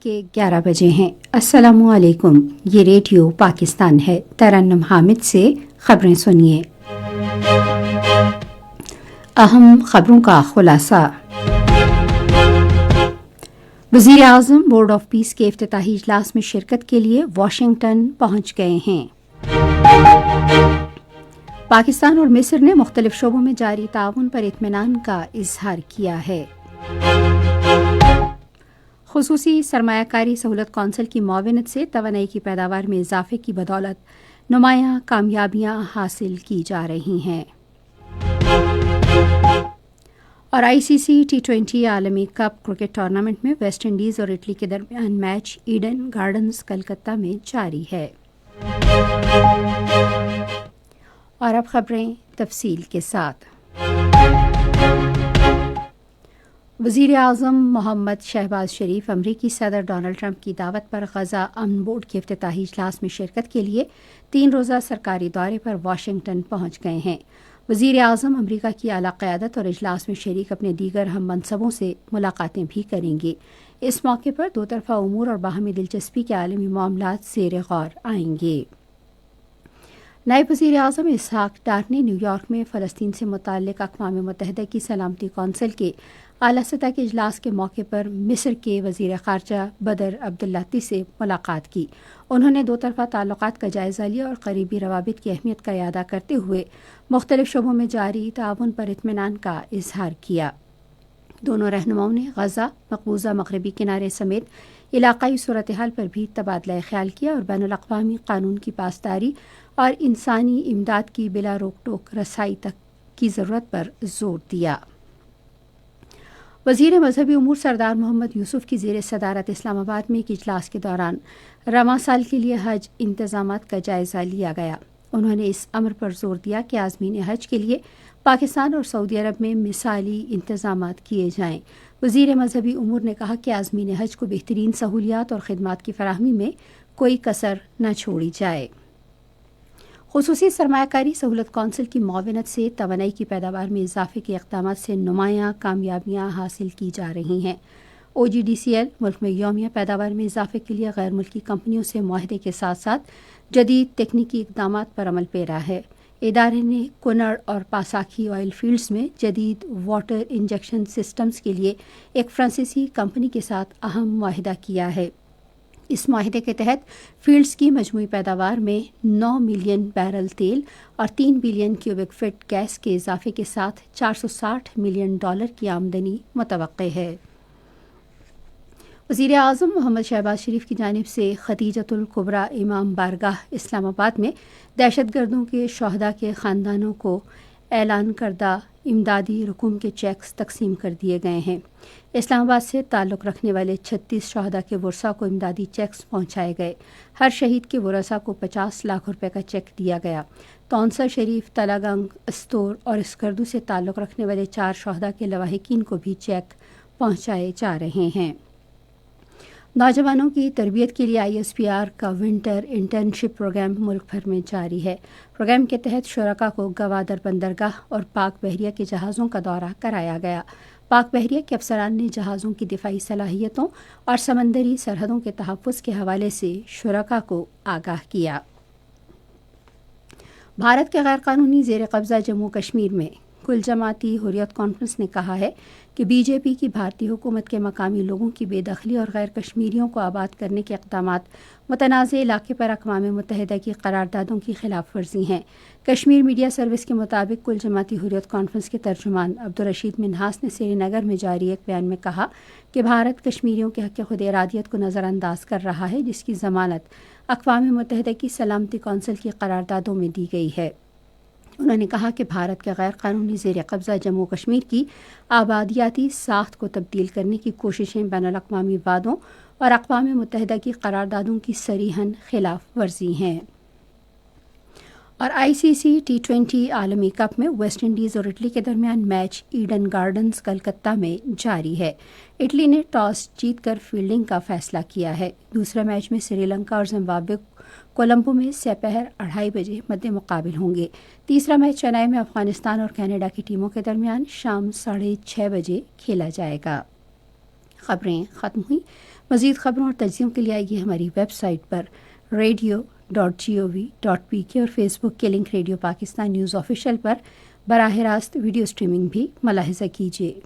کے 11 بجے ہیں۔ السلام علیکم، یہ ریڈیو پاکستان ہے۔ ترنم حامد سے خبریں سنیے۔ اہم خبروں کا خلاصہ۔ وزیر اعظم بورڈ آف پیس کے افتتاحی اجلاس میں شرکت کے لیے واشنگٹن پہنچ گئے ہیں۔ پاکستان اور مصر نے مختلف شعبوں میں جاری تعاون پر اطمینان کا اظہار کیا ہے۔ خصوصی سرمایہ کاری سہولت کونسل کی معاونت سے توانائی کی پیداوار میں اضافے کی بدولت نمایاں کامیابیاں حاصل کی جا رہی ہیں۔ اور ICC T20 عالمی کپ کرکٹ ٹورنامنٹ میں ویسٹ انڈیز اور اٹلی کے درمیان میچ ایڈن گارڈنز کلکتہ میں جاری ہے۔ اور اب خبریں تفصیل کے ساتھ۔ وزیر اعظم محمد شہباز شریف امریکی صدر ڈونلڈ ٹرمپ کی دعوت پر غزہ امن بورڈ کے افتتاحی اجلاس میں شرکت کے لیے 3 روزہ سرکاری دورے پر واشنگٹن پہنچ گئے ہیں۔ وزیر اعظم امریکہ کی اعلیٰ قیادت اور اجلاس میں شریک اپنے دیگر ہم منصبوں سے ملاقاتیں بھی کریں گے۔ اس موقع پر دو طرفہ امور اور باہمی دلچسپی کے عالمی معاملات زیر غور آئیں گے۔ نائب وزیر اعظم اسحاق ڈار نے نیو یارک میں فلسطین سے متعلق اقوام متحدہ کی سلامتی کونسل کے اعلیٰ سطح کے اجلاس کے موقع پر مصر کے وزیر خارجہ بدر عبداللطی سے ملاقات کی۔ انہوں نے دو طرفہ تعلقات کا جائزہ لیا اور قریبی روابط کی اہمیت کا اعادہ کرتے ہوئے مختلف شعبوں میں جاری تعاون پر اطمینان کا اظہار کیا۔ دونوں رہنماؤں نے غزہ، مقبوضہ مغربی کنارے سمیت علاقائی صورتحال پر بھی تبادلہ خیال کیا اور بین الاقوامی قانون کی پاسداری اور انسانی امداد کی بلا روک ٹوک رسائی تک کی ضرورت پر زور دیا۔ وزیر مذہبی امور سردار محمد یوسف کی زیر صدارت اسلام آباد میں ایک اجلاس کے دوران رواں سال کے لیے حج انتظامات کا جائزہ لیا گیا۔ انہوں نے اس امر پر زور دیا کہ عازمین حج کے لیے پاکستان اور سعودی عرب میں مثالی انتظامات کیے جائیں۔ وزیر مذہبی امور نے کہا کہ عازمین حج کو بہترین سہولیات اور خدمات کی فراہمی میں کوئی کسر نہ چھوڑی جائے۔ خصوصی سرمایہ کاری سہولت کونسل کی معاونت سے توانائی کی پیداوار میں اضافے کے اقدامات سے نمایاں کامیابیاں حاصل کی جا رہی ہیں۔ OGDCL ملک میں یومیہ پیداوار میں اضافے کے لیے غیر ملکی کمپنیوں سے معاہدے کے ساتھ ساتھ جدید تکنیکی اقدامات پر عمل پیرا ہے۔ ادارے نے کنڑ اور پاساکھی آئل فیلڈز میں جدید واٹر انجیکشن سسٹمز کے لیے ایک فرانسیسی کمپنی کے ساتھ اہم معاہدہ کیا ہے۔ اس معاہدے کے تحت فیلڈز کی مجموعی پیداوار میں 9 ملین بیرل تیل اور 3 بلین کیوبک فٹ گیس کے اضافے کے ساتھ $460 ملین کی آمدنی متوقع ہے۔ وزیر اعظم محمد شہباز شریف کی جانب سے ختیجۃ الکبریٰ امام بارگاہ اسلام آباد میں دہشت گردوں کے شہداء کے خاندانوں کو اعلان کردہ امدادی رقوم کے چیکس تقسیم کر دیے گئے ہیں۔ اسلام آباد سے تعلق رکھنے والے 36 شہداء کے ورثاء کو امدادی چیکس پہنچائے گئے۔ ہر شہید کے ورثاء کو 50 لاکھ روپے کا چیک دیا گیا۔ تونسا شریف، تلا گنگ، استور اور اسکردو سے تعلق رکھنے والے 4 شہداء کے لواحقین کو بھی چیک پہنچائے جا رہے ہیں۔ نوجوانوں کی تربیت کے لیے ISPR کا ونٹر انٹرنشپ پروگرام ملک بھر میں جاری ہے۔ پروگرام کے تحت شرکاء کو گوادر بندرگاہ اور پاک بحریہ کے جہازوں کا دورہ کرایا گیا۔ پاک بحریہ کے افسران نے جہازوں کی دفاعی صلاحیتوں اور سمندری سرحدوں کے تحفظ کے حوالے سے شرکاء کو آگاہ کیا۔ بھارت کے غیر قانونی زیر قبضہ جموں کشمیر میں کل جماعتی حریت کانفرنس نے کہا ہے کہ BJP کی بھارتی حکومت کے مقامی لوگوں کی بے دخلی اور غیر کشمیریوں کو آباد کرنے کے اقدامات متنازع علاقے پر اقوام متحدہ کی قراردادوں کی خلاف ورزی ہیں۔ کشمیر میڈیا سروس کے مطابق کل جماعتی حریت کانفرنس کے ترجمان عبدالرشید منہاس نے سری نگر میں جاری ایک بیان میں کہا کہ بھارت کشمیریوں کے حق خود ارادیت کو نظر انداز کر رہا ہے، جس کی ضمانت اقوام متحدہ کی سلامتی کونسل کی قراردادوں میں دی گئی ہے۔ انہوں نے کہا کہ بھارت کے غیر قانونی زیر قبضہ جموں کشمیر کی آبادیاتی ساخت کو تبدیل کرنے کی کوششیں بین الاقوامی وعدوں اور اقوام متحدہ کی قراردادوں کی صریحاً خلاف ورزی ہیں۔ اور ICC T20 عالمی کپ میں ویسٹ انڈیز اور اٹلی کے درمیان میچ ایڈن گارڈنز کلکتہ میں جاری ہے۔ اٹلی نے ٹاس جیت کر فیلڈنگ کا فیصلہ کیا ہے۔ دوسرے میچ میں سری لنکا اور زمبابوے کولمبو میں سپہر 2:30 بجے مد مقابل ہوں گے۔ تیسرا میچ چنئی میں افغانستان اور کینیڈا کی ٹیموں کے درمیان شام 6:30 بجے کھیلا جائے گا۔ خبریں ختم ہوئیں۔ مزید خبروں اور تجزیوں کے لیے آئیے ہماری ویب سائٹ پر radio.gov.pk اور فیس بک کے link radio Pakistan news official پر براہ راست ویڈیو اسٹریمنگ بھی ملاحظہ کیجیے۔